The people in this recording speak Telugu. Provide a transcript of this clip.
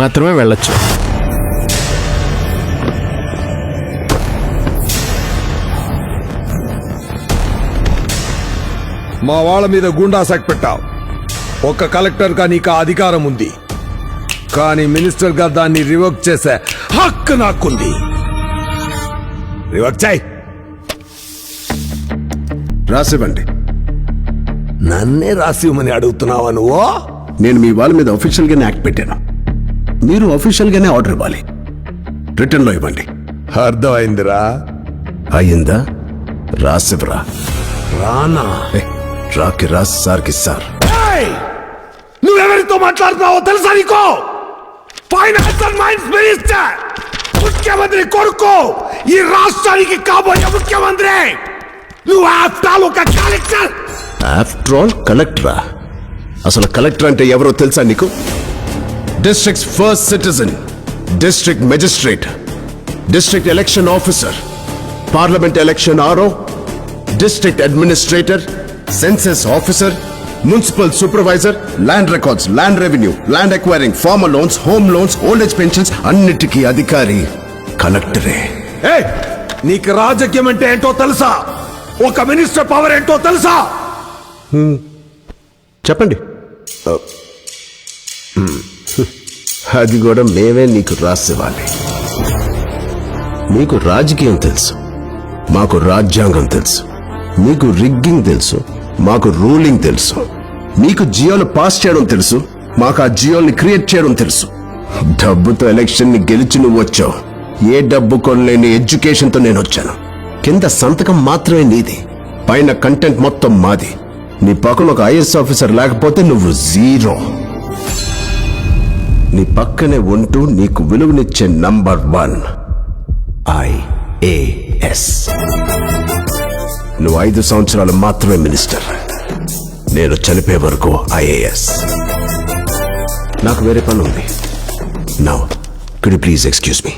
మాత్రమే వెళ్ళొచ్చు. మా వాళ్ళ మీద గుండా సాక్ పెట్టావు. ఒక కలెక్టర్ గా నీకు అధికారం ఉంది, కానీ మినిస్టర్ గా దాన్ని రివోక్ చేసే హక్కు నాకుంది. రివోక్ చేయి. రాసివ్వండి. నన్నే రాసివ్వమని అడుగుతున్నావా నువ్వు? నేను మీ వాళ్ళ మీద అఫీషియల్ గానే యాక్ట్ పెట్టాను. మీరు అఫీషియల్ గానే ఆర్డర్ ఇవ్వాలి. రిటర్న్ లో ఇవ్వండి. అర్థమైందిరా? అయ్యిందా? రాసివ్వరా. రానా? రాకి రాస్, సార్కి సార్. నువ్వెవరితో మాట్లాడుతున్నావో తెలుసా నీకు? ఫైనాన్స్ అండ్ మైన్స్ మినిస్టర్, ముఖ్యమంత్రి కొడుకు, ఈ రాష్ట్రానికి కాబోయే ముఖ్యమంత్రి. నువ్వు ఆఫ్టర్ ఆల్ ఒక కలెక్టర్. ఆఫ్టర్ ఆల్ కలెక్టరా? అసలు కలెక్టర్ అంటే ఎవరో తెలుసా నీకు? Districts first citizen, district magistrate, district election officer, parliament election RO, district administrator, census officer, municipal supervisor, land records, land revenue, land acquiring, farmer loans, home loans, old age pensions, అన్నిటికీ అధికారి కలెక్టరే. నీకు రాజకీయం అంటే ఏంటో తెలుసా? ఒక మినిస్టర్ పవర్ ఏంటో తెలుసా? చెప్పండి. అది కూడా మేమే నీకు రాసివ్వాలి. మీకు రాజకీయం తెలుసు, మాకు రాజ్యాంగం తెలుసు. మీకు రిగ్గింగ్ తెలుసు, మాకు రూలింగ్ తెలుసు. మీకు జియోలు పాస్ చేయడం తెలుసు, మాకు ఆ జియోల్ని క్రియేట్ చేయడం తెలుసు. డబ్బుతో ఎలక్షన్ ని గెలిచి నువ్వు వచ్చావు. ఏ డబ్బు కొనలేని ఎడ్యుకేషన్తో నేను వచ్చాను. కింద సంతకం మాత్రమే నీది, పైన కంటెంట్ మొత్తం మాది. నీ పక్కన ఒక ఐఏఎస్ ఆఫీసర్ లేకపోతే నువ్వు జీరో. నీ పక్కనే ఉంటూ నీకు విలువనిచ్చే నంబర్ 1 IAS. నువ్వు 5 సంవత్సరాలు మాత్రమే మినిస్టర్. నేను చనిపోయే వరకు IAS. నాకు వేరే పని ఉంది. Now could you please excuse me?